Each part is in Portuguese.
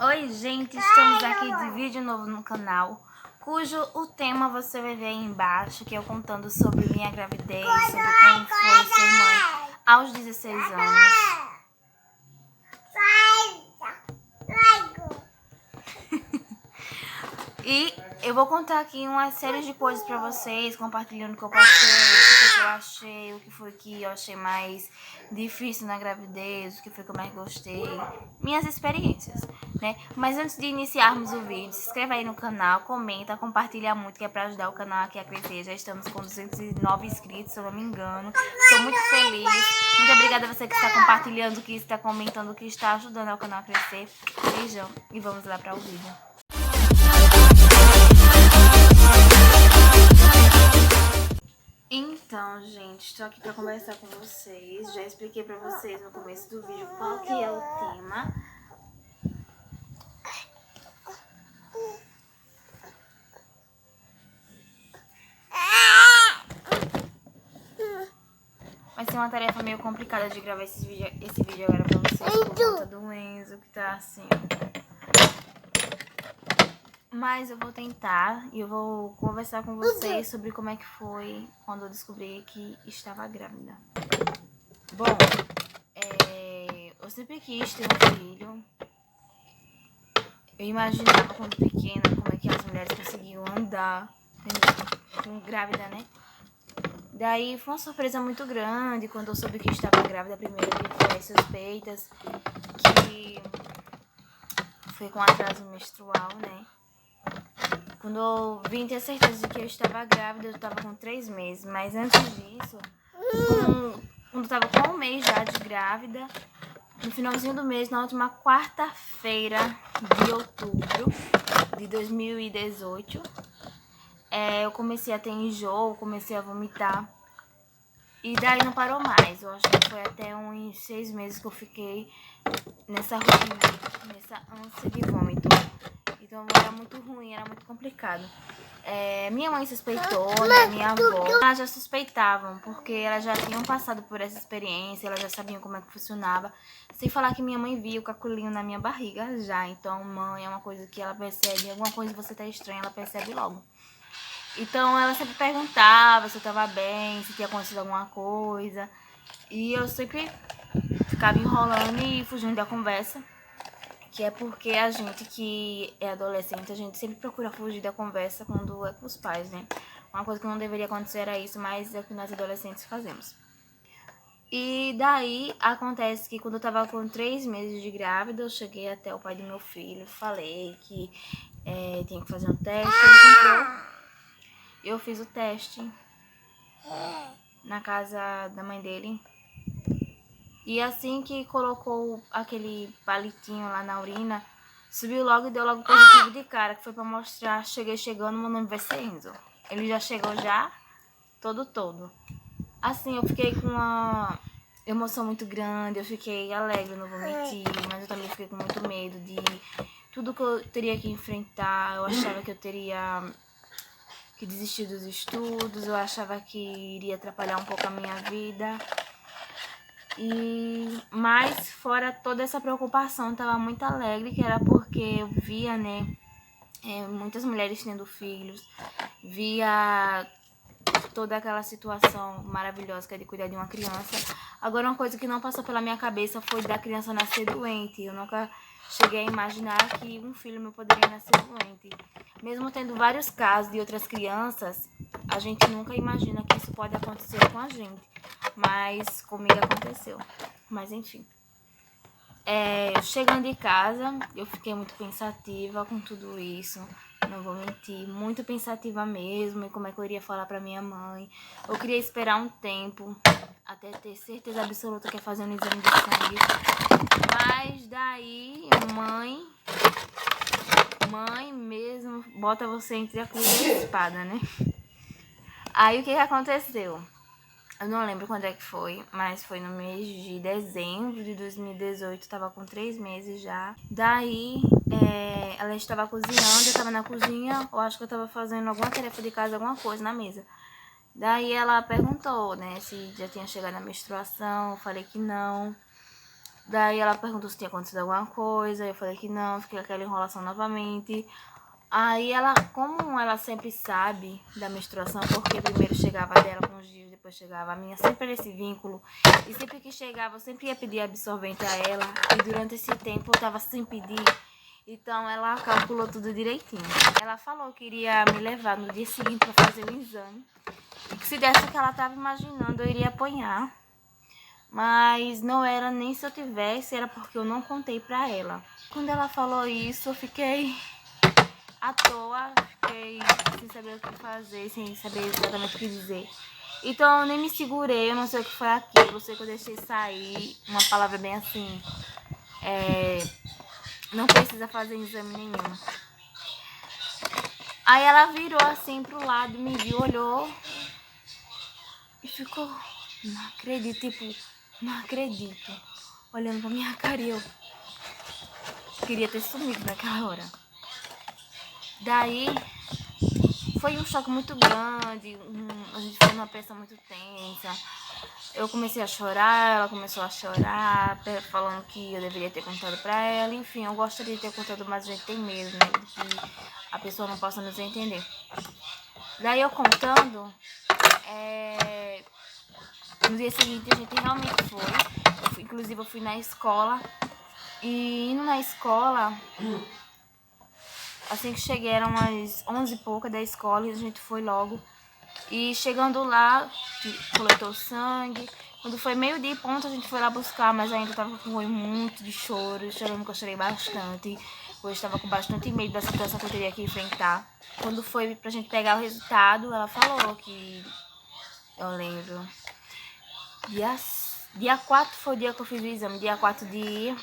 Oi gente, estamos aqui de vídeo novo no canal, cujo o tema você vai ver aí embaixo, que eu contando sobre minha gravidez, sobre como foi ser mãe aos 16 anos. E eu vou contar aqui uma série de coisas pra vocês, compartilhando o que eu passei, o que eu achei, o que foi que eu achei mais difícil na gravidez, o que foi que eu mais gostei, minhas experiências, né? Mas antes de iniciarmos o vídeo, se inscreva aí no canal, comenta, compartilha muito, que é pra ajudar o canal aqui a crescer. Já estamos com 209 inscritos, se eu não me engano. Estou muito feliz. Muito obrigada a você que está compartilhando, que está comentando, que está ajudando o canal a crescer. Beijão e vamos lá para o vídeo. Então, gente, estou aqui para conversar com vocês. Já expliquei para vocês no começo do vídeo qual que é o tema. Vai ser uma tarefa meio complicada de gravar esse vídeo agora pra vocês por conta do Enzo, que tá assim. Mas eu vou tentar e eu vou conversar com vocês sobre como é que foi quando eu descobri que estava grávida. Bom, eu sempre quis ter um filho. Eu imaginava quando pequena como é que as mulheres conseguiam andar, grávida, né? Daí foi uma surpresa muito grande quando eu soube que estava grávida. Primeiro tive as suspeitas, que foi com atraso menstrual, né? Quando eu vim ter certeza de que eu estava grávida, eu estava com 3 meses. Mas antes disso, quando eu estava com 1 mês já de grávida, no finalzinho do mês, na última quarta-feira de outubro de 2018, eu comecei a ter enjoo, comecei a vomitar. E daí não parou mais. Eu acho que foi até uns 6 meses que eu fiquei nessa rotina, nessa ânsia de vômito. Então era muito ruim, era muito complicado. Minha mãe suspeitou, né? Minha avó, elas já suspeitavam, porque elas já tinham passado por essa experiência, elas já sabiam como é que funcionava. Sem falar que minha mãe via o caculinho na minha barriga já. Então, mãe é uma coisa que ela percebe, alguma coisa que você tá estranha, ela percebe logo. Então ela sempre perguntava se eu tava bem, se tinha acontecido alguma coisa. E eu sempre ficava enrolando e fugindo da conversa. Que é porque a gente que é adolescente, a gente sempre procura fugir da conversa quando é com os pais, né? Uma coisa que não deveria acontecer era isso, mas é o que nós adolescentes fazemos. E daí acontece que quando eu tava com 3 meses de grávida, eu cheguei até o pai do meu filho, falei que tinha que fazer um teste, ele comprou. Eu fiz o teste na casa da mãe dele. E assim que colocou aquele palitinho lá na urina, subiu logo e deu logo positivo de cara, que foi pra mostrar, cheguei chegando, meu nome vai ser Enzo. Ele já chegou já, todo. Assim, eu fiquei com uma emoção muito grande, eu fiquei alegre, não vou mentir, mas eu também fiquei com muito medo de tudo que eu teria que enfrentar. Eu achava que eu teria que desistir dos estudos, eu achava que iria atrapalhar um pouco a minha vida. Mas fora toda essa preocupação, eu tava muito alegre, que era porque eu via, né, muitas mulheres tendo filhos, via toda aquela situação maravilhosa que é de cuidar de uma criança. Agora, uma coisa que não passou pela minha cabeça foi da criança nascer doente. Eu nunca cheguei a imaginar que um filho meu poderia nascer doente. Mesmo tendo vários casos de outras crianças, a gente nunca imagina que isso pode acontecer com a gente. Mas comigo aconteceu. Mas enfim. Chegando em casa, eu fiquei muito pensativa com tudo isso. Não vou mentir, muito pensativa mesmo. E como é que eu iria falar pra minha mãe. Eu queria esperar um tempo, até ter certeza absoluta que ia fazer um exame de sangue. Mas daí, mãe mesmo bota você entre a cruz e a espada, né? Aí o que aconteceu? Eu não lembro quando é que foi, mas foi no mês de dezembro de 2018, tava com 3 meses já. Daí, ela estava cozinhando, eu tava na cozinha, eu acho que eu tava fazendo alguma tarefa de casa, alguma coisa na mesa. Daí ela perguntou, né, se já tinha chegado a menstruação, eu falei que não. Daí ela perguntou se tinha acontecido alguma coisa, eu falei que não, fiquei com aquela enrolação novamente. Aí ela, como ela sempre sabe da menstruação, porque primeiro chegava dela com os dias, depois chegava a minha, sempre era esse vínculo. E sempre que chegava, eu sempre ia pedir absorvente a ela. E durante esse tempo eu tava sem pedir. Então ela calculou tudo direitinho. Ela falou que iria me levar no dia seguinte pra fazer o exame. E que se desse o que ela tava imaginando, eu iria apanhar. Mas não era nem se eu tivesse, era porque eu não contei pra ela. Quando ela falou isso, eu fiquei à toa, fiquei sem saber o que fazer, sem saber exatamente o que dizer. Então eu nem me segurei, eu não sei o que foi aquilo, eu sei que eu deixei sair uma palavra bem assim, não precisa fazer exame nenhum. Aí ela virou assim pro lado, me viu, olhou e ficou, não acredito, tipo, não acredito, olhando pra minha cara e eu queria ter sumido naquela hora. Daí foi um choque muito grande, a gente foi numa pressão muito tensa. Eu comecei a chorar, ela começou a chorar, falando que eu deveria ter contado pra ela. Enfim, eu gostaria de ter contado, mas a gente tem medo, né, de que a pessoa não possa nos entender. Daí eu contando, no dia seguinte a gente realmente foi. Inclusive eu fui na escola. E indo na escola, assim que cheguei, eram umas 11 e pouca da escola e a gente foi logo. E chegando lá, coletou sangue. Quando foi meio-dia e ponto, a gente foi lá buscar, mas ainda tava com muito de choro. Chorando que eu chorei bastante. Hoje estava com bastante medo da situação que eu teria que enfrentar. Quando foi pra gente pegar o resultado, ela falou que... Eu lembro. Dia 4 foi o dia que eu fiz o exame. Dia 4 de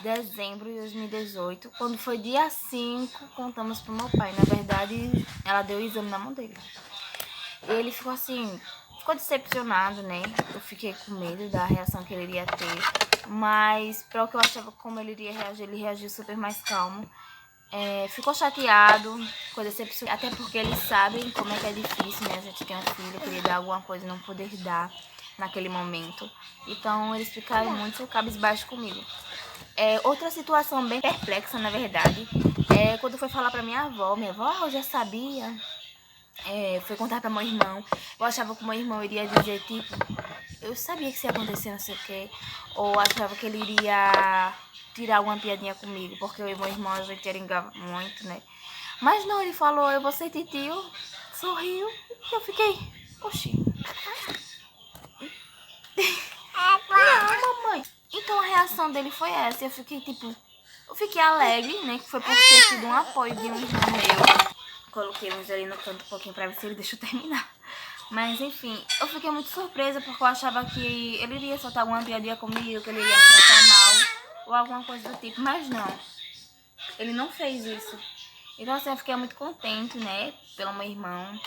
dezembro de 2018. Quando foi dia 5, contamos pro meu pai. Na verdade, ela deu o exame na mão dele. E ele ficou assim, ficou decepcionado, né? Eu fiquei com medo da reação que ele iria ter. Mas, para o que eu achava como ele iria reagir, ele reagiu super mais calmo. Ficou chateado, ficou decepcionado. Até porque eles sabem como é que é difícil, né? A gente tem um filho, queria dar alguma coisa e não poder dar naquele momento. Então, eles ficaram muito cabisbaixos comigo. Outra situação bem perplexa, na verdade, quando foi falar pra minha avó, eu já sabia, foi contar pra meu irmão, eu achava que o meu irmão iria dizer, tipo, eu sabia que isso ia acontecer, não sei o que, ou achava que ele iria tirar alguma piadinha comigo, porque eu e meu irmão a gente eringava muito, né? Mas não, ele falou, eu vou ser titio, sorriu, e eu fiquei, oxi. Não, mamãe. Então a reação dele foi essa. Eu fiquei tipo. Eu fiquei alegre, né? Que foi por ter sido um apoio de um irmão meu. Coloquei uns ali no canto um pouquinho pra ver se ele deixou terminar. Mas enfim, eu fiquei muito surpresa porque eu achava que ele iria soltar alguma piadinha comigo, que ele iria me tratar mal ou alguma coisa do tipo. Mas não. Ele não fez isso. Então assim, eu fiquei muito contente, né? Pelo meu irmão.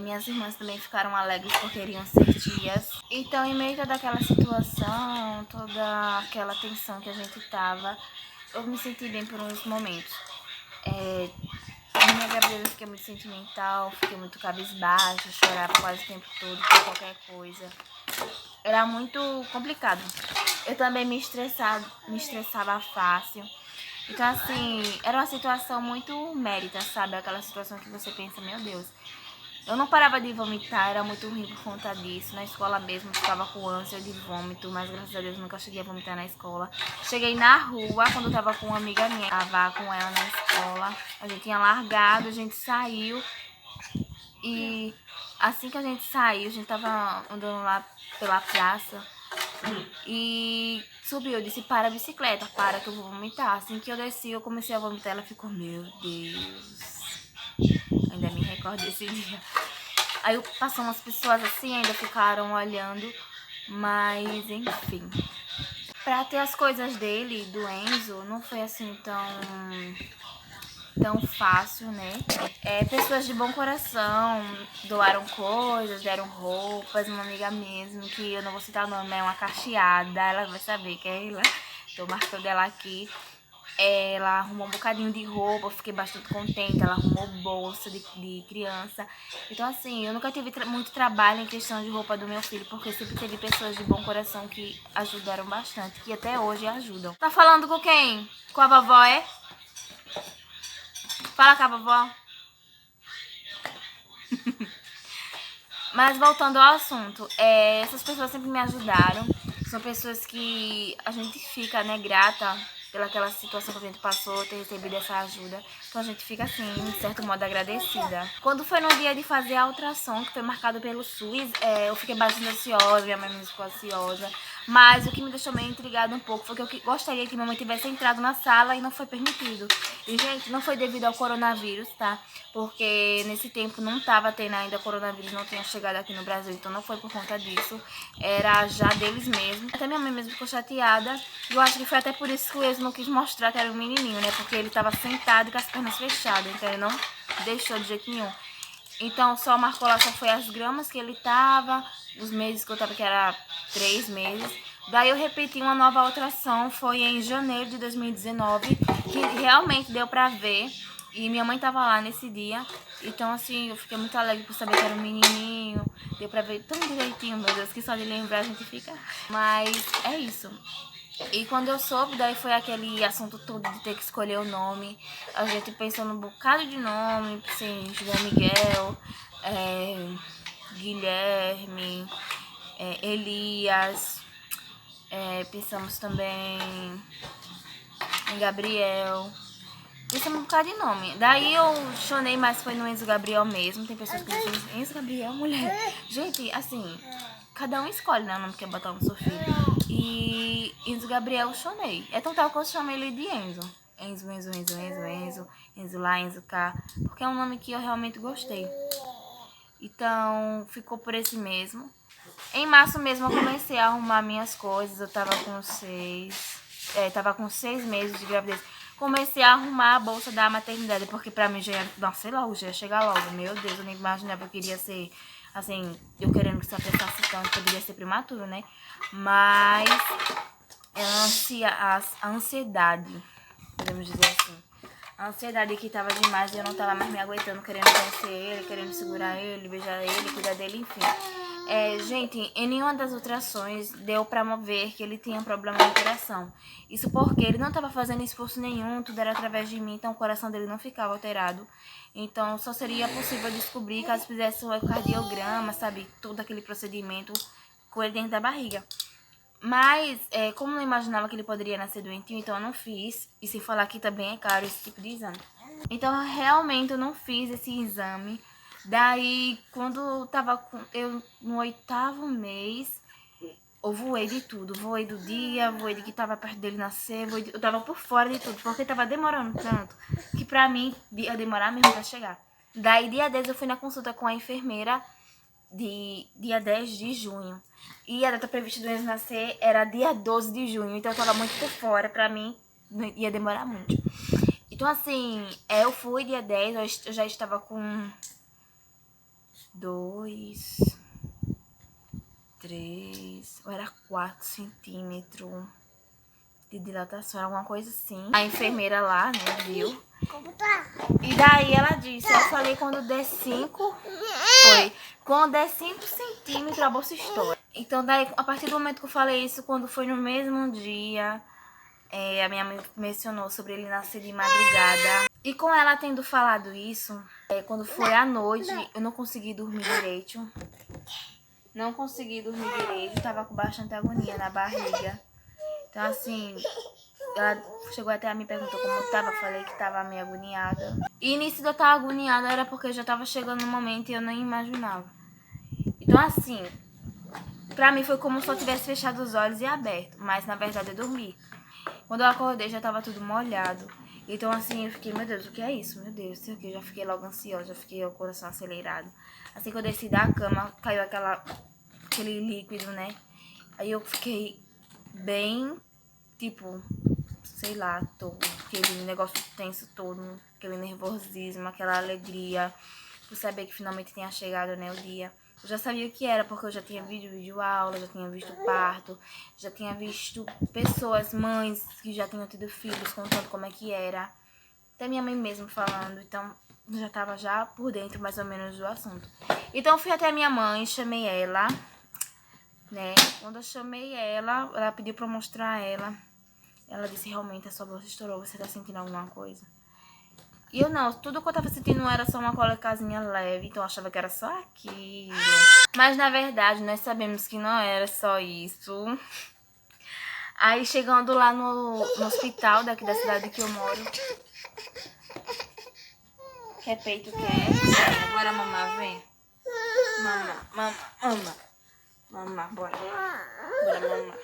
Minhas irmãs também ficaram alegres porque iriam ser tias. Então, em meio a toda aquela situação, toda aquela tensão que a gente tava, eu me senti bem por uns momentos. Na minha gravidez eu fiquei muito sentimental, fiquei muito cabisbaixa, chorava quase o tempo todo por qualquer coisa. Era muito complicado. Eu também me estressava fácil. Então, assim, era uma situação muito mérita, sabe? Aquela situação que você pensa, meu Deus. Eu não parava de vomitar, era muito ruim por conta disso. Na escola mesmo, eu ficava com ânsia de vômito, mas graças a Deus nunca cheguei a vomitar na escola. Cheguei na rua, quando eu tava com uma amiga minha, tava com ela na escola. A gente tinha largado, a gente saiu. E assim que a gente saiu, a gente tava andando lá pela praça. E subiu, eu disse, para a bicicleta, para que eu vou vomitar. Assim que eu desci, eu comecei a vomitar, ela ficou, meu Deus. Ainda me recordo desse dia. Aí passou umas pessoas assim, ainda ficaram olhando, mas enfim. Pra ter as coisas dele, do Enzo, não foi assim tão fácil, né? Pessoas de bom coração doaram coisas, deram roupas. Uma amiga mesmo, que eu não vou citar o nome, é uma cacheada, ela vai saber que é ela. Tô marcando ela aqui. Ela arrumou um bocadinho de roupa, eu fiquei bastante contente. Ela arrumou bolsa de criança. Então, assim, eu nunca tive muito trabalho em questão de roupa do meu filho, porque sempre teve pessoas de bom coração que ajudaram bastante, que até hoje ajudam. Tá falando com quem? Com a vovó, é? Fala com a vovó. Mas voltando ao assunto, essas pessoas sempre me ajudaram. São pessoas que a gente fica, né, grata pelaquela situação que a gente passou, ter recebido essa ajuda. Então a gente fica, assim, de certo modo, agradecida. Quando foi no dia de fazer a ultrassom, que foi marcado pelo SUS, eu fiquei bastante ansiosa, minha mãe me ficou ansiosa. Mas o que me deixou meio intrigada um pouco foi que eu gostaria que minha mãe tivesse entrado na sala e não foi permitido. E, gente, não foi devido ao coronavírus, tá? Porque nesse tempo não tava tendo ainda coronavírus, não tinha chegado aqui no Brasil, então não foi por conta disso. Era já deles mesmo. Até minha mãe mesmo ficou chateada. Eu acho que foi até por isso que o ex não quis mostrar que era um menininho, né? Porque ele tava sentado e com as pernas fechadas, então ele não deixou de jeito nenhum. Então só marcou lá, só foi as gramas que ele tava, os meses que eu tava, que era 3 meses. Daí eu repeti uma nova ultrassom, foi em janeiro de 2019, que realmente deu pra ver. E minha mãe tava lá nesse dia. Então, assim, eu fiquei muito alegre por saber que era um menininho. Deu pra ver tão direitinho, meu Deus, que só de lembrar a gente fica. Mas é isso. E quando eu soube, daí foi aquele assunto todo de ter que escolher o nome. A gente pensou num bocado de nome, assim, João Miguel, Guilherme, Elias. Pensamos também em Gabriel. Pensamos um bocado de nome. Daí eu chonei, mas foi no Enzo Gabriel mesmo. Tem pessoas que dizem Enzo Gabriel, mulher. Gente, assim, cada um escolhe, né, o nome que quer botar no seu filho. E Enzo Gabriel eu chonei. É tão tal que eu chamei ele de Enzo. Enzo, Enzo, Enzo, Enzo, Enzo. Enzo lá, Enzo cá. Porque é um nome que eu realmente gostei. Então, ficou por esse mesmo. Em março mesmo eu comecei a arrumar minhas coisas. Eu tava com 6 meses de gravidez. Comecei a arrumar a bolsa da maternidade, porque pra mim já ia, não, sei lá, já ia chegar logo. Meu Deus, eu nem imaginava que eu queria ser, assim, eu querendo que se apressasse tanto, poderia ser prematuro, né? Mas a ansiedade, podemos dizer assim. A ansiedade que tava demais e eu não tava mais me aguentando, querendo conhecer ele, querendo segurar ele, beijar ele, cuidar dele, enfim. Gente, em nenhuma das ultrações deu pra ver que ele tinha um problema no coração. Isso porque ele não tava fazendo esforço nenhum, tudo era através de mim, então o coração dele não ficava alterado. Então só seria possível descobrir caso fizesse um ecocardiograma, sabe, todo aquele procedimento com ele dentro da barriga. Mas, como eu não imaginava que ele poderia nascer doentinho, então eu não fiz. E se falar que também é caro esse tipo de exame. Então, realmente, eu não fiz esse exame. Daí, quando eu tava no 8º mês, eu voei de tudo. Voei do dia, voei de que tava perto dele nascer, eu tava por fora de tudo. Porque tava demorando tanto, que pra mim ia demorar mesmo pra chegar. Daí, dia 10, eu fui na consulta com a enfermeira, dia 10 de junho. E a data prevista do Enzo nascer era dia 12 de junho. Então eu tava muito por fora, pra mim ia demorar muito. Então assim, eu fui dia 10, eu já estava com 2, 3, ou era 4 centímetros de dilatação, alguma coisa assim. A enfermeira lá, né, viu? Como tá? E daí ela disse, eu falei quando der 5, foi. Quando der 5 centímetros, a bolsa estoura. Então, daí, a partir do momento que eu falei isso, quando foi no mesmo dia, a minha mãe mencionou sobre ele nascer de madrugada. E com ela tendo falado isso, quando foi à noite, eu não consegui dormir direito. Não consegui dormir direito, tava com bastante agonia na barriga. Então, assim, ela chegou até a me perguntar como eu tava, falei que tava meio agoniada. E nisso de eu estar agoniada era porque já tava chegando um momento e eu nem imaginava. Então, assim, pra mim foi como se eu tivesse fechado os olhos e aberto, mas na verdade eu dormi. Quando eu acordei já tava tudo molhado. Então assim, eu fiquei, meu Deus, o que é isso? Meu Deus, sei o que, eu já fiquei logo ansiosa, já fiquei com o coração acelerado. Assim que eu desci da cama, caiu aquele líquido, né? Aí eu fiquei bem, tipo, sei lá, aquele negócio tenso todo, aquele nervosismo, aquela alegria por saber que finalmente tinha chegado, né, o dia. Eu já sabia o que era, porque eu já tinha visto vídeo aula, já tinha visto parto, já tinha visto pessoas, mães que já tinham tido filhos contando como é que era. Até minha mãe mesmo falando, então eu já tava já por dentro mais ou menos do assunto. Então eu fui até a minha mãe, chamei ela, né? Quando eu chamei ela pediu pra eu mostrar ela. Ela disse, realmente a sua bolsa estourou, você tá sentindo alguma coisa? E eu não, tudo que eu tava sentindo era só uma cólicazinha leve, então eu achava que era só aquilo. Mas na verdade nós sabemos que não era só isso. Aí chegando lá no hospital daqui da cidade que eu moro. Quer peito, quer? Agora mamar, vem. Mamar, bora. Bora mamar.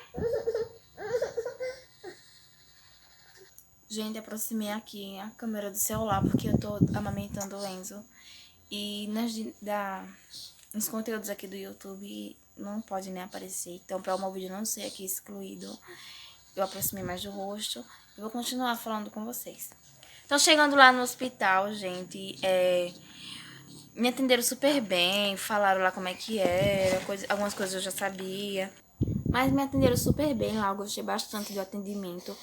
Gente, aproximei aqui a câmera do celular porque eu tô amamentando o Enzo. E nos conteúdos aqui do YouTube não pode nem aparecer. Então, para o meu vídeo não ser aqui excluído, eu aproximei mais do rosto. E vou continuar falando com vocês. Então, chegando lá no hospital, gente, me atenderam super bem, falaram lá como é que era, algumas coisas eu já sabia. Mas me atenderam super bem lá, eu gostei bastante do atendimento.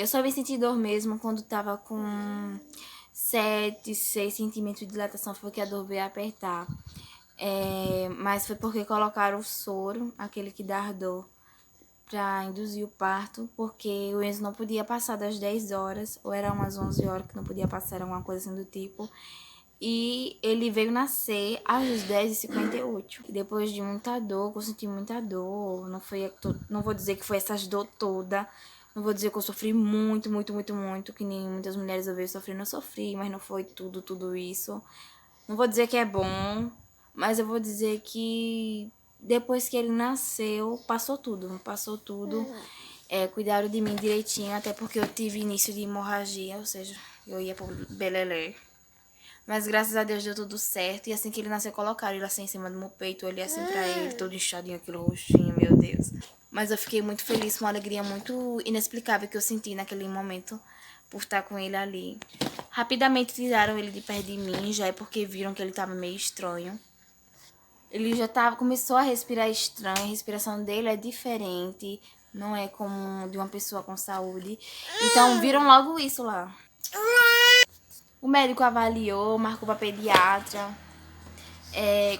Eu só vim sentir dor mesmo quando tava com 7, 6 centímetros de dilatação, foi que a dor veio apertar. Mas foi porque colocaram o soro, aquele que dá dor, pra induzir o parto, porque o Enzo não podia passar das 10 horas, ou era umas 11 horas que não podia passar, alguma coisa assim do tipo. E ele veio nascer às 10h58. Depois de muita dor, eu senti muita dor. Não vou dizer que foi essas dor toda. Não vou dizer que eu sofri muito, muito, muito, muito. Que nem muitas mulheres eu vejo sofrendo. Eu sofri, mas não foi tudo isso. Não vou dizer que é bom, mas eu vou dizer que depois que ele nasceu, passou tudo. Passou tudo. Cuidaram de mim direitinho, até porque eu tive início de hemorragia, ou seja, eu ia pro belelé. Mas graças a Deus deu tudo certo. E assim que ele nasceu, colocaram ele assim em cima do meu peito. Eu olhei assim pra ele, todo inchadinho, aquele rostinho, meu Deus. Mas eu fiquei muito feliz, uma alegria muito inexplicável que eu senti naquele momento por estar com ele ali. Rapidamente tiraram ele de perto de mim, já é porque viram que ele tava meio estranho. Ele já começou a respirar estranho, a respiração dele é diferente, não é como de uma pessoa com saúde. Então viram logo isso lá. O médico avaliou, marcou pra pediatra.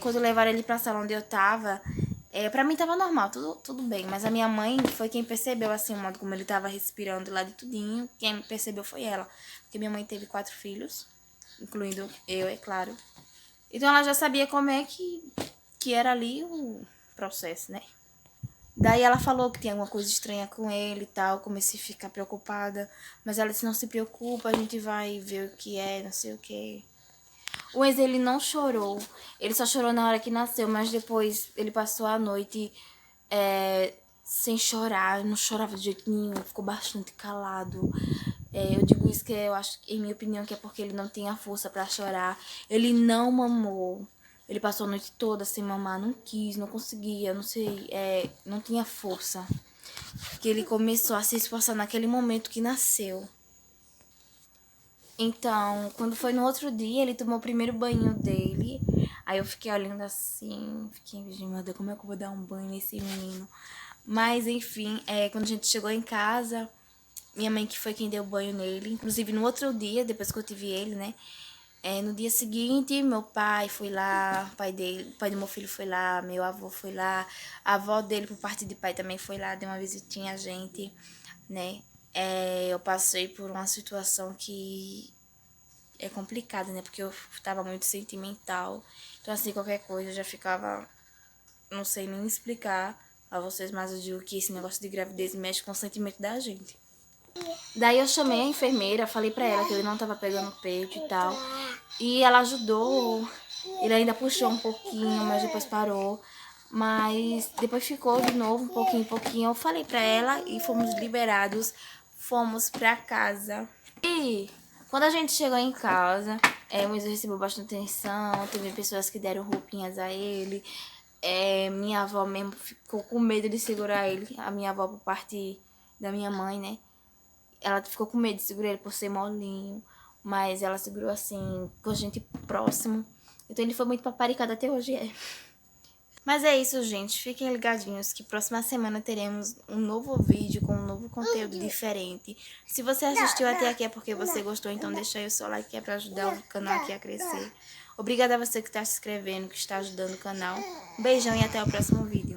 Quando levaram ele pra sala onde eu tava, pra mim tava normal, tudo bem. Mas a minha mãe foi quem percebeu, assim, o modo como ele tava respirando lá de tudinho. Quem percebeu foi ela. Porque minha mãe teve 4 filhos, incluindo eu, é claro. Então ela já sabia como é que era ali o processo, né? Daí ela falou que tinha alguma coisa estranha com ele e tal, comecei a ficar preocupada. Mas ela disse, não se preocupa, a gente vai ver o que é, não sei o que. O Enzo, ele não chorou, ele só chorou na hora que nasceu, mas depois ele passou a noite sem chorar, não chorava de jeito nenhum, ficou bastante calado. Eu digo isso que eu acho, em minha opinião, que é porque ele não tinha força pra chorar. Ele não mamou. Ele passou a noite toda sem mamar, não quis, não conseguia, não sei, não tinha força. Que ele começou a se esforçar naquele momento que nasceu. Então, quando foi no outro dia, ele tomou o primeiro banho dele. Aí eu fiquei olhando assim, fiquei, meu Deus, como é que eu vou dar um banho nesse menino? Mas, enfim, quando a gente chegou em casa, minha mãe que foi quem deu banho nele. Inclusive, no outro dia, depois que eu tive ele, né? No dia seguinte, meu pai foi lá, o pai do meu filho foi lá, meu avô foi lá, a avó dele, por parte de pai, também foi lá, deu uma visitinha a gente, né? Eu passei por uma situação que é complicada, né? Porque eu tava muito sentimental. Então, assim, qualquer coisa eu já ficava... Não sei nem explicar a vocês, mas eu digo que esse negócio de gravidez mexe com o sentimento da gente. Daí eu chamei a enfermeira, falei pra ela que ele não tava pegando peito e tal. E ela ajudou. Ele ainda puxou um pouquinho, mas depois parou. Mas depois ficou de novo, um pouquinho, pouquinho. Eu falei pra ela e fomos liberados. Fomos pra casa. E quando a gente chegou em casa, o Enzo recebeu bastante atenção. Teve pessoas que deram roupinhas a ele. Minha avó mesmo ficou com medo de segurar ele. A minha avó, por parte da minha mãe, né? Ela ficou com medo de segurar ele por ser molinho. Mas ela segurou assim, com a gente próximo. Então ele foi muito paparicado, até hoje é. Mas é isso, gente. Fiquem ligadinhos que próxima semana teremos um novo vídeo com um novo conteúdo diferente. Se você assistiu até aqui é porque você gostou, então deixa aí o seu like que é pra ajudar o canal aqui a crescer. Obrigada a você que está se inscrevendo, que está ajudando o canal. Um beijão e até o próximo vídeo.